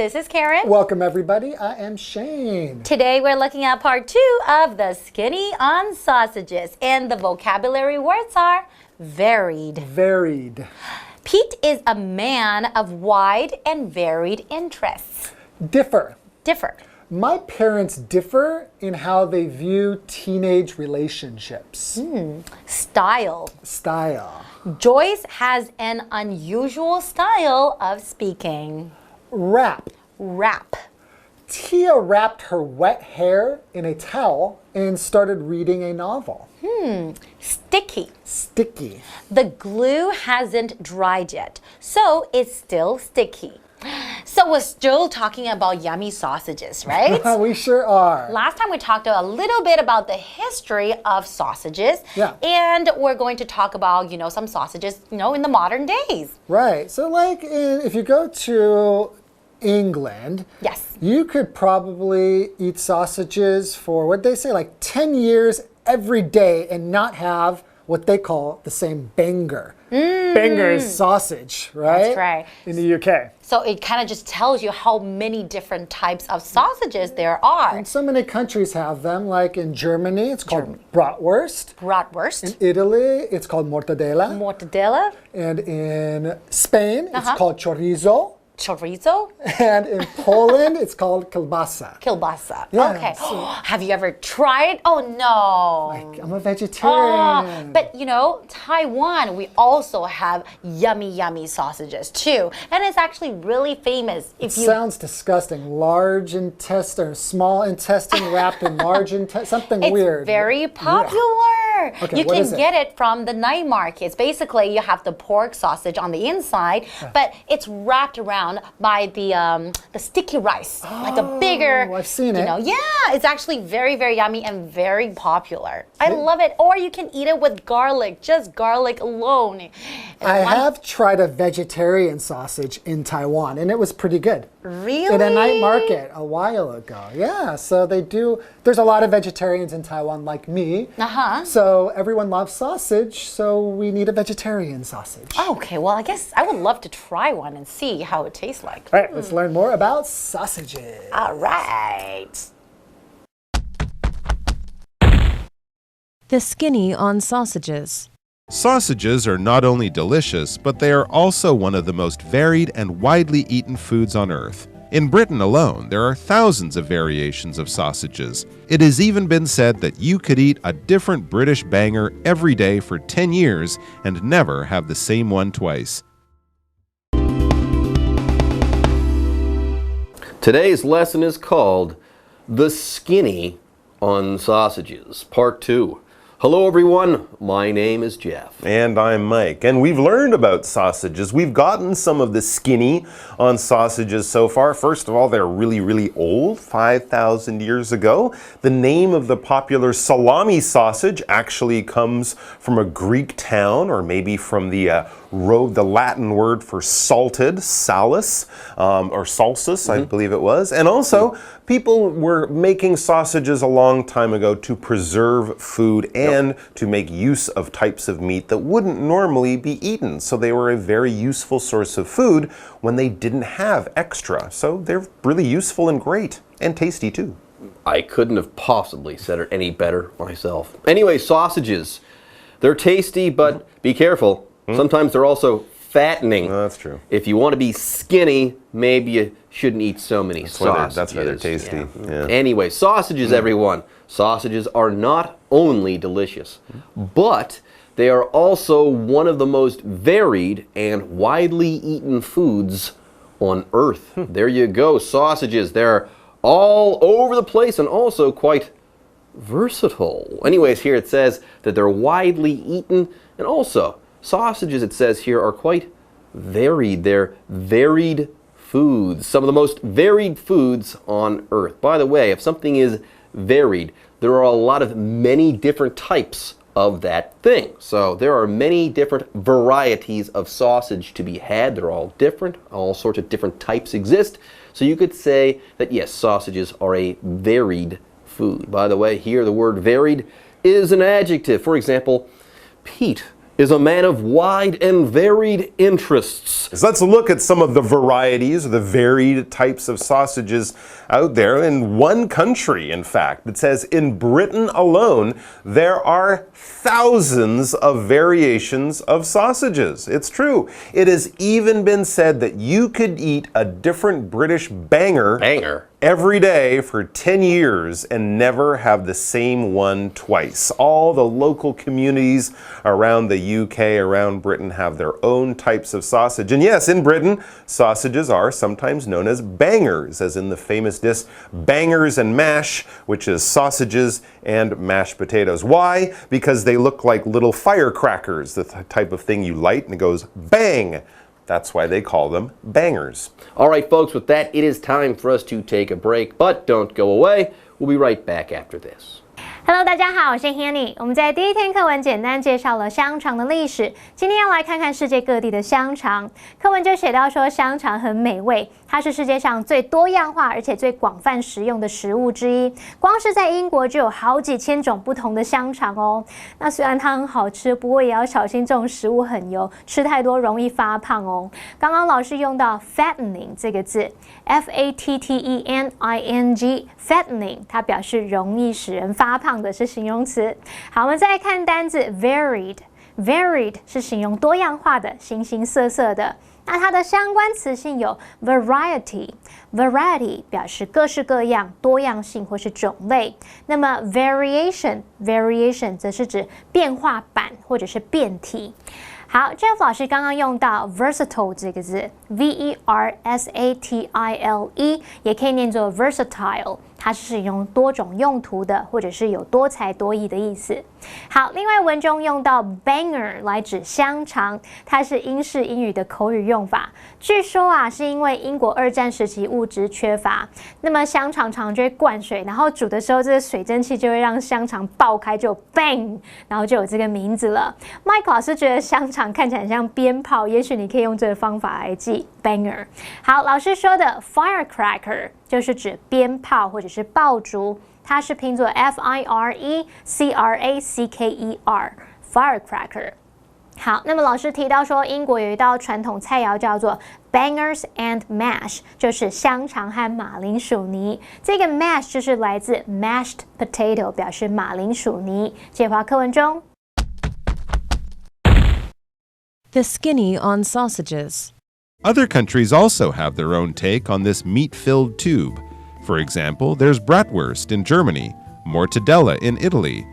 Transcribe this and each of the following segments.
This is Karen. Welcome, everybody. I am Shane. Today we're looking at part 2 of the skinny on sausages. And the vocabulary words are varied. Varied. Pete is a man of wide and varied interests. Differ. Differ. My parents differ in how they view teenage relationships. Style. Style. Joyce has an unusual style of speaking. Wrap. Wrap. Tia wrapped her wet hair in a towel and started reading a novel. Sticky. Sticky. The glue hasn't dried yet, so it's still sticky. So we're still talking about yummy sausages, right? We sure are. Last time we talked a little bit about the history of sausages. Yeah. And we're going to talk about, some sausages, in the modern days. Right. So if you go to England, Yes. you could probably eat sausages for, what they say, like 10 years every day and not have what they call the same banger. Banger is sausage, right? That's right. In the UK. So it kind of just tells you how many different types of sausages there are. And so many countries have them, like in Germany, it's called bratwurst. Bratwurst. In Italy, it's called mortadella. Mortadella. And in Spain, it's called chorizo. Chorizo. And in Poland, it's called kielbasa. Kielbasa. Yeah, Okay. so- Have you ever tried? Oh, no. I'm a vegetarian. But Taiwan, we also have yummy sausages too. And it's actually really famous. It sounds disgusting. Large intestine, small intestine wrapped in large intestine, something weird. It's very popular. Okay, you what can is it? get it from the night markets. Basically, you have the pork sausage on the inside, but it's wrapped around by the sticky rice, like a bigger. I've seen it. Yeah, it's actually very yummy and very popular. I love it. Or you can eat it with garlic, just garlic alone. I have tried a vegetarian sausage in Taiwan, and it was pretty good. Really? In a night market a while ago. Yeah, so they do. There's a lot of vegetarians in Taiwan like me. So everyone loves sausage, so we need a vegetarian sausage. Okay, well, I guess I would love to try one and see how it tastes like. All right, let's learn more about sausages. All right. The skinny on sausages. Sausages are not only delicious, but they are also one of the most varied and widely eaten foods on Earth. In Britain alone, there are thousands of variations of sausages. It has even been said that you could eat a different British banger every day for 10 years and never have the same one twice. Today's lesson is called The Skinny on Sausages, Part 2. Hello everyone, my name is Jeff. And I'm Mike, and we've learned about sausages. We've gotten some of the skinny on sausages so far. First of all, they're really old, 5,000 years ago. The name of the popular salami sausage actually comes from a Greek town, or maybe from the Latin word for salted, salus, or salsus, I believe it was. And also, people were making sausages a long time ago to preserve food and to make use of types of meat that wouldn't normally be eaten. So they were a very useful source of food when they didn't have extra. So they're really useful and great, and tasty too. I couldn't have possibly said it any better myself. Anyway, sausages. They're tasty, but be careful. Sometimes they're also fattening. That's true. If you want to be skinny, maybe you shouldn't eat so many sausages. That's why they're tasty. Yeah. Anyway, sausages, everyone. Sausages are not only delicious, but they are also one of the most varied and widely eaten foods on Earth. There you go, sausages. They're all over the place and also quite versatile. Anyways, here it says that they're widely eaten, and also sausages, it says here, are quite varied. They're varied foods. Some of the most varied foods on Earth. By the way, if something is varied, there are a lot of many different types of that thing. So there are many different varieties of sausage to be had. They're all different. All sorts of different types exist. So you could say that yes, sausages are a varied food. By the way, here the word varied is an adjective. For example, Pete is a man of wide and varied interests. So let's look at some of the varieties, or the varied types of sausages out there. In one country, in fact, it says in Britain alone, there are thousands of variations of sausages. It's true. It has even been said that you could eat a different British banger every day for 10 years and never have the same one twice. All the local communities around the UK, around Britain, have their own types of sausage. And yes, in Britain, sausages are sometimes known as bangers, as in the famous dish Bangers and Mash, which is sausages and mashed potatoes. Why? Because they look like little firecrackers, the type of thing you light and it goes bang. That's why they call them bangers. All right, folks, with that, it is time for us to take a break, but don't go away. We'll be right back after this. Hello， 大家好，我是 Hanny。我们在第一天课文简单介绍了香肠的历史，今天要来看看世界各地的香肠。课文就写到说，香肠很美味，它是世界上最多样化而且最广泛食用的食物之一。光是在英国就有好几千种不同的香肠哦。那虽然它很好吃，不过也要小心这种食物很油，吃太多容易发胖哦。刚刚老师用到 fattening 这个字 ，fattening，fattening，它表示容易使人发胖的是形容词。好，我们再来看单字 varied。varied 是形容多样化的、形形色色的。那它的相关词性有 variety，variety 表示各式各样、多样性或是种类。那么 variation 则是指变化版或者是变体。好 ，Jeff 老师刚刚用到 versatile 这个字 ，versatile， 也可以念作 versatile， 它是形容多种用途的，或者是有多才多艺的意思。好，另外文中用到 banger 来指香肠，它是英式英语的口语用法。据说啊，是因为英国2战时期物质缺乏，那么香肠常就会灌水，然后煮的时候，这个水蒸气就会让香肠爆开，就 bang， 然后就有这个名字了。Mike 老师觉得香肠看起来很像鞭炮，也许你可以用这个方法来记 banger。好，老师说的 firecracker 就是指鞭炮或者是爆竹。它是拼作 firecracker，firecracker。好，那么老师提到说，英国有一道传统菜肴叫做 bangers and mash， 就是香肠和马铃薯泥。这个 mash 就是来自 mashed potato， 表示马铃薯泥。介绍课文中 The skinny on sausages. Other countries also have their own take on this meat-filled tube. For example, there's bratwurst in Germany, mortadella in Italy,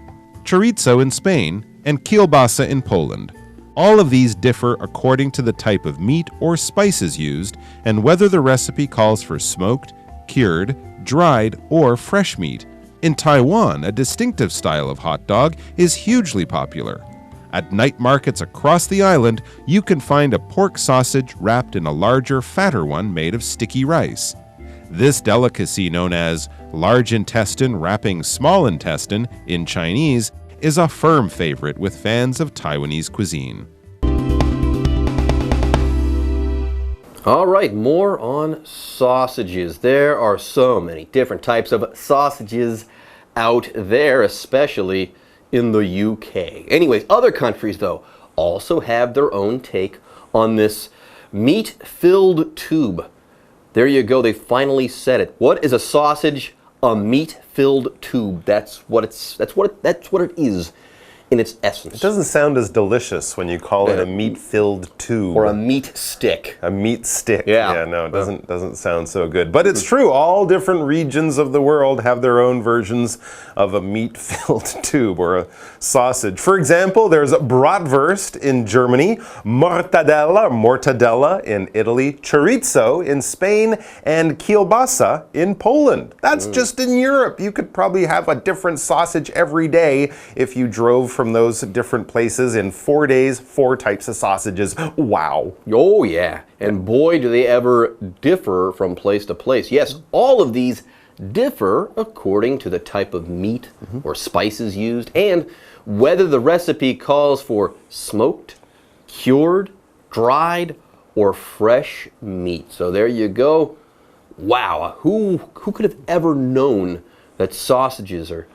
chorizo in Spain, and kielbasa in Poland. All of these differ according to the type of meat or spices used and whether the recipe calls for smoked, cured, dried, or fresh meat. In Taiwan, a distinctive style of hot dog is hugely popular. At night markets across the island, you can find a pork sausage wrapped in a larger, fatter one made of sticky rice. This delicacy, known as large intestine wrapping small intestine in Chinese, is a firm favorite with fans of Taiwanese cuisine. All right, more on sausages. There are so many different types of sausages out there, especially in the UK. Anyways, other countries, though, also have their own take on this meat-filled tube. There you go, they finally said it. What is a sausage? A meat-filled tube. That's what it is in its essence. It doesn't sound as delicious when you call it a meat-filled tube. Or a meat stick. A meat stick. Yeah. No, it doesn't sound so good. But it's true, all different regions of the world have their own versions of a meat-filled tube or a sausage. For example, there's bratwurst in Germany, mortadella in Italy, chorizo in Spain, and kielbasa in Poland. That's just in Europe. You could probably have a different sausage every day if you drove from those different places. In 4 days, 4 types of sausages. Wow. Oh, yeah. And boy, do they ever differ from place to place. Yes, all of these differ according to the type of meat or spices used and whether the recipe calls for smoked, cured, dried, or fresh meat. So there you go. Wow, who could have ever known that sausages are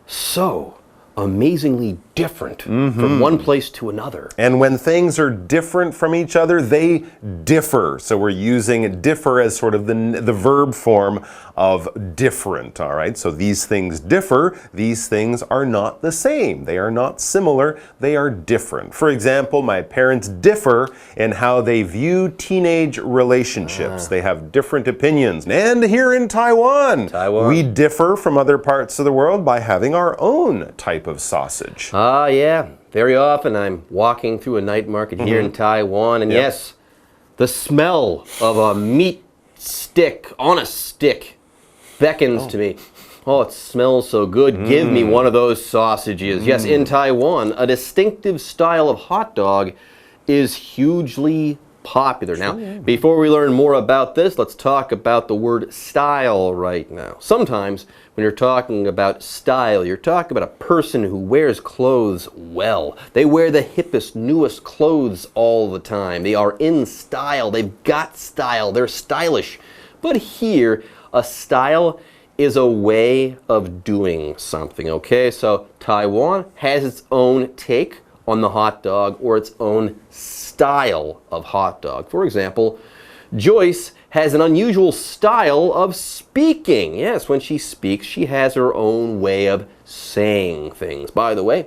so amazingly different from one place to another. And when things are different from each other, they differ. So we're using differ as sort of the verb form of different, all right? So these things differ. These things are not the same. They are not similar. They are different. For example, my parents differ in how they view teenage relationships. They have different opinions. And here in Taiwan, we differ from other parts of the world by having our own type of sausage. Yeah. Very often I'm walking through a night market here in Taiwan, and yes, the smell of a meat stick on a stick beckons to me. Oh, it smells so good. Give me one of those sausages. Yes, in Taiwan, a distinctive style of hot dog is hugely popular. Now, before we learn more about this, let's talk about the word style right now. Sometimes when you're talking about style, you're talking about a person who wears clothes well. They wear the hippest, newest clothes all the time. They are in style. They've got style. They're stylish. But here, a style is a way of doing something, okay? So Taiwan has its own take on the hot dog, or its own style of hot dog. For example, Joyce has an unusual style of speaking. Yes, when she speaks, she has her own way of saying things. By the way,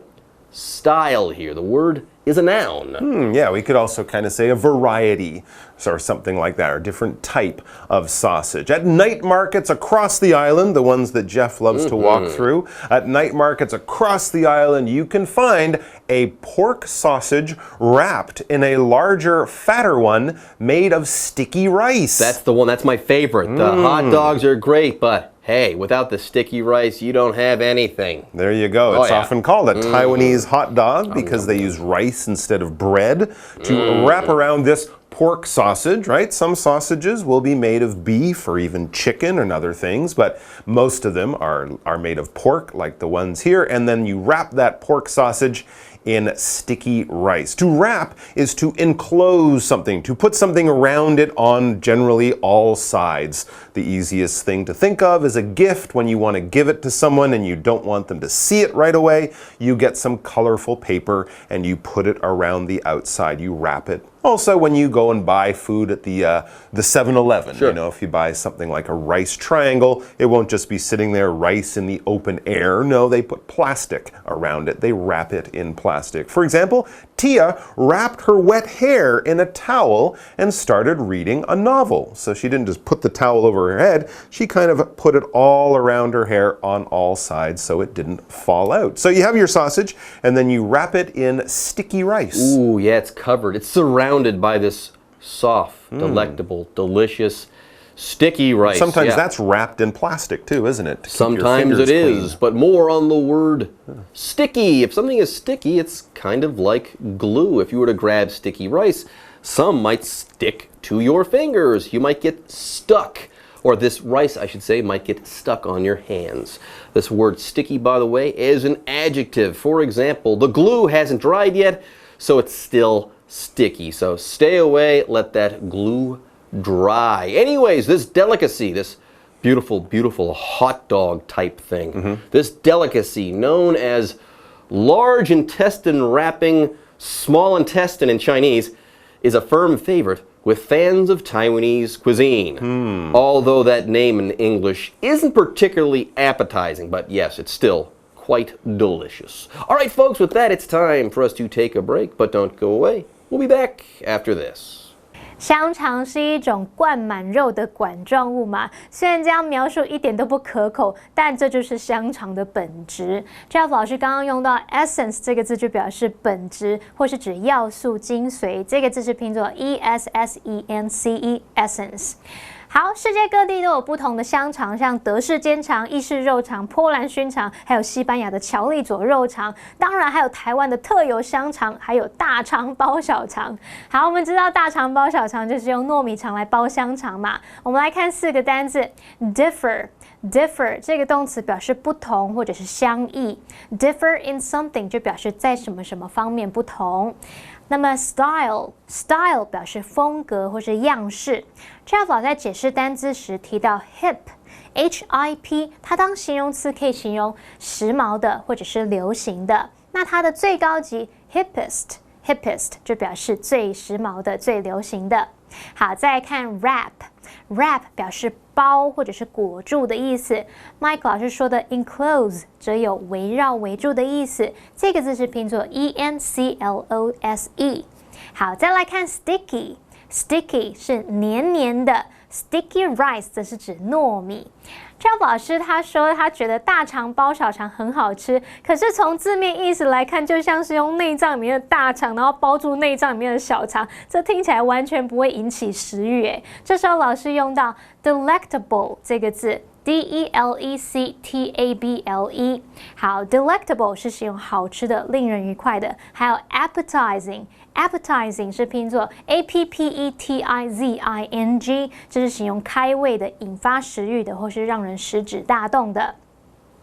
style here, the word is a noun. Yeah, we could also kind of say a variety or something like that, or a different type of sausage. At night markets across the island, the ones that Jeff loves to walk through, at night markets across the island, you can find a pork sausage wrapped in a larger, fatter one made of sticky rice. That's the one, that's my favorite. The hot dogs are great, but hey, without the sticky rice, you don't have anything. There you go. It's often called a Taiwanese hot dog because they use rice instead of bread to wrap around this pork sausage, right? Some sausages will be made of beef or even chicken and other things, but most of them are made of pork, like the ones here, and then you wrap that pork sausage in sticky rice. To wrap is to enclose something, to put something around it on generally all sides. The easiest thing to think of is a gift. When you want to give it to someone and you don't want them to see it right away, you get some colorful paper and you put it around the outside. You wrap it. Also, when you go and buy food at the 7-Eleven, you know, if you buy something like a rice triangle, it won't just be sitting there, rice in the open air. No, they put plastic around it. They wrap it in plastic. For example, Tia wrapped her wet hair in a towel and started reading a novel. So she didn't just put the towel over her head, she kind of put it all around her hair on all sides so it didn't fall out. So you have your sausage and then you wrap it in sticky rice. Ooh, yeah, it's covered. It's surrounded by this soft, delectable, delicious, sticky rice. Sometimes that's wrapped in plastic too, isn't it? Sometimes it is, but more on the word sticky. If something is sticky, it's kind of like glue. If you were to grab sticky rice, some might stick to your fingers. You might get stuck. Or this rice, I should say, might get stuck on your hands. This word sticky, by the way, is an adjective. For example, the glue hasn't dried yet, so it's still sticky. So stay away, let that glue dry. Anyways, this delicacy, this beautiful, beautiful hot dog type thing, this delicacy known as large intestine wrapping small intestine in Chinese is a firm favorite with fans of Taiwanese cuisine. Although that name in English isn't particularly appetizing, but yes, it's still quite delicious. All right, folks, with that, it's time for us to take a break, but don't go away. We'll be back after this. 香肠是一种灌满肉的管状物嘛，虽然这样描述一点都不可口，但这就是香肠的本质。Jeff 老师刚刚用到 essence 这个字就表示本质，或是指要素、精髓。这个字是拼作 essence。好，世界各地都有不同的香肠，像德式煎肠、意式肉肠、波兰熏肠，还有西班牙的乔利佐肉肠，当然还有台湾的特有香肠，还有大肠包小肠。好，我们知道大肠包小肠就是用糯米肠来包香肠嘛。我们来看4个单字 differ 这个动词表示不同或者是相异 ，differ in something 就表示在什么什么方面不同。那么 style 表示风格或是样式。Jeff 老在解释单字时提到 hip， 它当形容词可以形容时髦的或者是流行的。那它的最高级 hippest 就表示最时髦的、最流行的。好，再来看 wrap 表示包或者是裹住的意思。Mike 老师说的 enclose 则有围绕、围住的意思。这个字是拼作 enclose。好，再来看 sticky 是黏黏的。Sticky rice 则是指糯米。Jeff 老师他说他觉得大肠包小肠很好吃，可是从字面意思来看，就像是用内脏里面的大肠，然后包住内脏里面的小肠，这听起来完全不会引起食欲诶。这时候老师用到 delectable 这个字。delectable。好 ，delectable 是形容好吃的、令人愉快的。还有 appetizing 是拼作 appetizing， 这是形容开胃的、引发食欲的，或是让人食指大动的。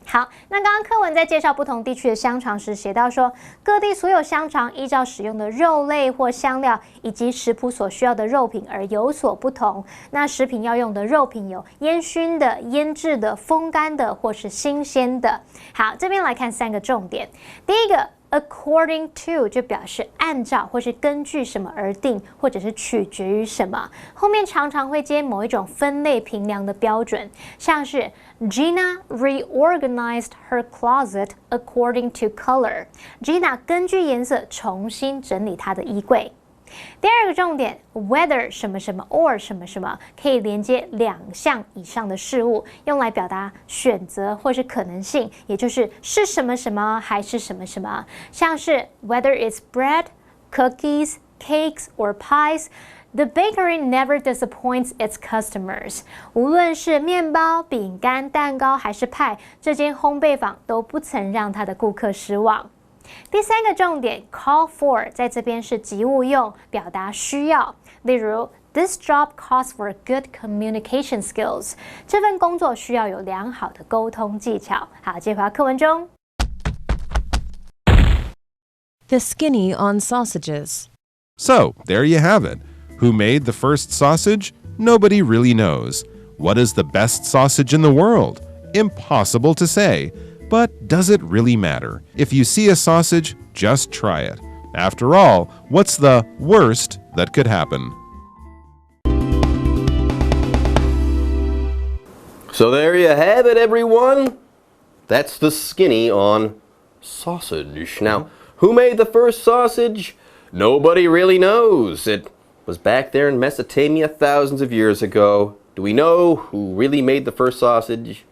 好，那刚刚课文在介绍不同地区的香肠时写到说，各地所有香肠依照使用的肉类或香料以及食谱所需要的肉品而有所不同。那食品要用的肉品有烟熏的、腌制的、风干的或是新鲜的。好，这边来看3个重点。第一个，according to 就表示按照或是根据什么而定，或者是取决于什么，后面常常会接某一种分类评量的标准，像是 Gina reorganized her closet according to color。 Gina 根据颜色重新整理她的衣柜。第二个重点 ，whether 什么什么 or 什么什么，可以连接2项以上的事物，用来表达选择或是可能性，也就是是什么什么还是什么什么。像是 whether it's bread, cookies, cakes or pies, the bakery never disappoints its customers。 无论是面包、饼干、蛋糕还是派，这间烘焙坊都不曾让他的顾客失望。第3个重点 call for 在这边是及物用，表达需要。例如 This job calls for good communication skills。 这份工作需要有良好的沟通技巧。好，接回到课文中。The skinny on sausages. So, there you have it. Who made the first sausage? Nobody really knows. What is the best sausage in the world? Impossible to say. But does it really matter? If you see a sausage, just try it. After all, what's the worst that could happen? So there you have it, everyone. That's the skinny on sausage. Now, who made the first sausage? Nobody really knows. It was back there in Mesopotamia thousands of years ago. Do we know who really made the first sausage?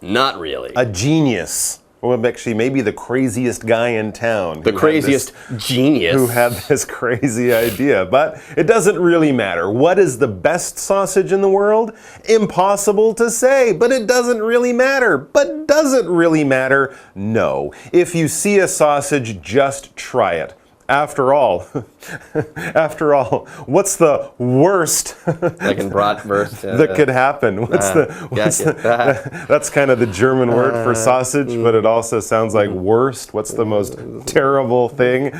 Not really. A genius. Well, actually, maybe the craziest guy in town. The craziest genius. Who had this crazy idea. But it doesn't really matter. What is the best sausage in the world? Impossible to say, but it doesn't really matter. But does it really matter? No. If you see a sausage, just try it. After all, what's the worst Like in bratwurst, that could happen? That's kind of the German word for sausage, but it also sounds like worst. What's the most terrible thing?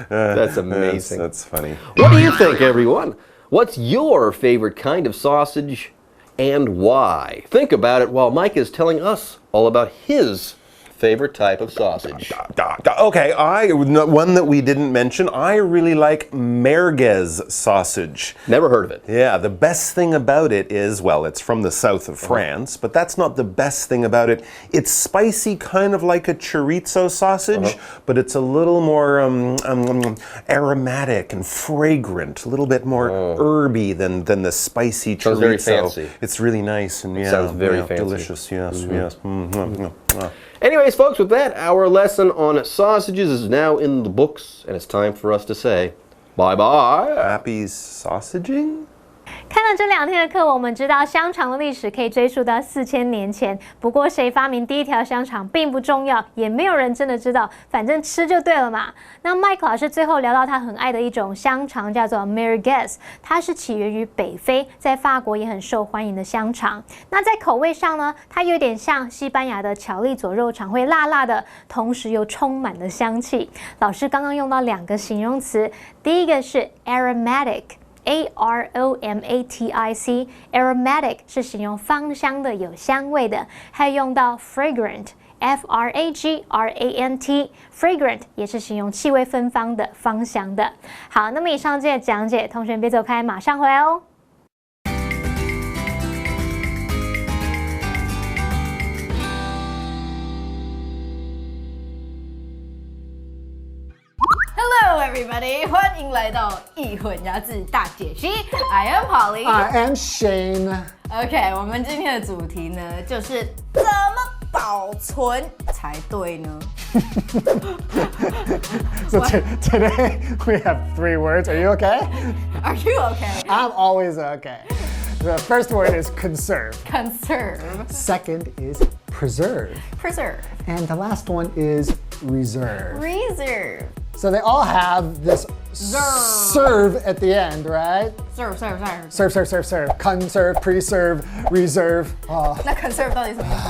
That's amazing. That's funny. What do you think, everyone? What's your favorite kind of sausage and why? Think about it while Mike is telling us all about his favorite type of sausage. Okay, one that we didn't mention, I really like merguez sausage. Never heard of it. Yeah, the best thing about it is, well, it's from the south of France, but that's not the best thing about it. It's spicy, kind of like a chorizo sausage, but it's a little more aromatic and fragrant, a little bit more herby than the spicy chorizo. Sounds very fancy. It's really nice and sounds very fancy. Delicious. Yes, yes. Anyways, folks, with that, our lesson on sausages is now in the books, and it's time for us to say bye-bye. Happy sausaging? 看了这2天的课，我们知道香肠的历史可以追溯到4000年前。不过，谁发明第一条香肠并不重要，也没有人真的知道，反正吃就对了嘛。那麦克老师最后聊到他很爱的一种香肠，叫做 merguez， 它是起源于北非，在法国也很受欢迎的香肠。那在口味上呢，它有点像西班牙的巧力佐肉肠，会辣辣的，同时又充满了香气。老师刚刚用到2个形容词，第一个是 aromatic。aromatic 是形容芳香的、有香味的，还有用到 fragrant ，F-R-A-G-R-A-N-T，fragrant 也是形容气味芬芳的、芳香的。好，那么以上这些讲解，同学别走开，马上回来哦。Hello, everybody！ 欢迎来到一混牙字大解析。I am Polly. I am Shane. OK， 我们今天的主题呢，就是怎么保存才对呢？ So today we have 3 words. Are you okay? Are you okay? I'm always okay. The first word is conserve. Conserve, Second is preserve. preserve, And the last one is reserve. reserve, So they all have this serve at the end, right? serve, serve, serve. Serve, serve, serve, serve. Conserve, preserve, reserve. 那 conserve 到底什么意思？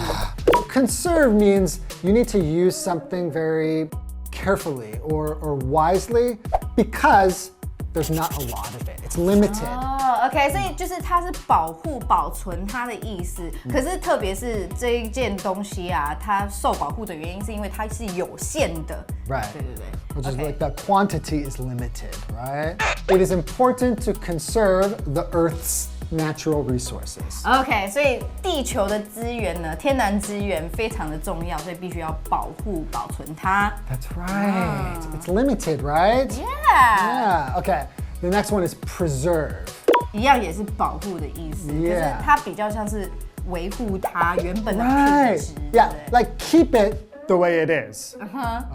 Conserve means you need to use something very carefully or wisely because there's not a lot of it. It's limited. 哦 ，OK， 所以就是它是保护、保存它的意思。可是特别是这一件东西啊，它受保护的原因是因为它是有限的。 Right. 对对对。 Which is OK like the quantity is limited, right? It is important to conserve the Earth's natural resources. OK， 所以地球的资源呢，天然资源非常的重要，所以必须要保护、保存它。 That's right. It's limited, right? Yeah， Yeah. Okay. The next one is preserve. 一样也是保护的意思，可是 Yeah 它比较像是维护它原本的品 Right. 质。 Yeah. 对不对 Like keep it the way it is.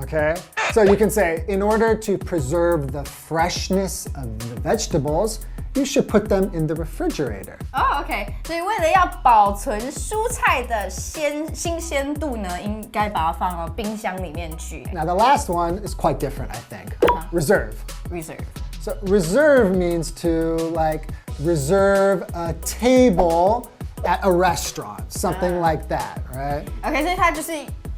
Okay. So you can say, in order to preserve the freshness of the vegetables, you should put them in the refrigerator. 哦 OK， 所以为了要保存蔬菜的新鲜度呢，应该把它放到冰箱里面去。 Now the last one is quite different, I think. Reserve. Reserve。 So reserve means to like reserve a table at a restaurant, something like that, right? OK， 所以它就是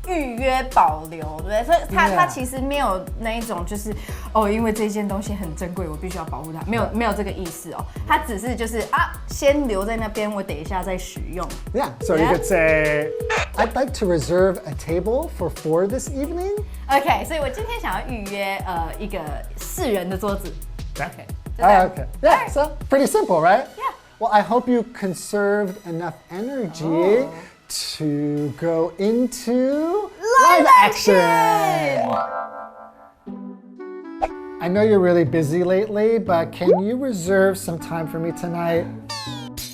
预约保留，对不对？所以它 Yeah 它其实没有那一种就是哦，因为这件东西很珍贵，我必须要保护它，没有这个意思哦。它只是就是啊，先留在那边，我等一下再使用。 Yeah. So you Yeah. could say, I'd like to reserve a table for 4 this evening. OK， 所以我今天想要预约一个4人的桌子。 Okay. 就这样 Okay. Yeah. So pretty simple, right? Yeah. Well, I hope you conserved enough energy to go into live action. I know you're really busy lately, but can you reserve some time for me tonight?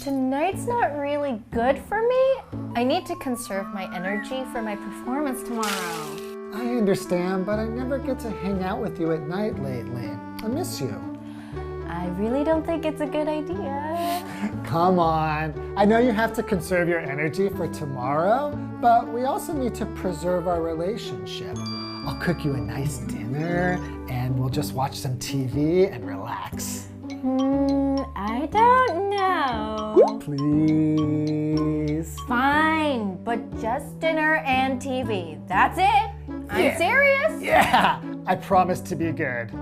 Tonight's not really good for me. I need to conserve my energy for my performance tomorrow. I understand, but I never get to hang out with you at night lately. I miss you. I really don't think it's a good idea. Come on. I know you have to conserve your energy for tomorrow, but we also need to preserve our relationship. I'll cook you a nice dinner and we'll just watch some TV and relax. I don't know. Please. Fine, but just dinner and TV. That's it. I'm serious. Yeah, I promise to be good.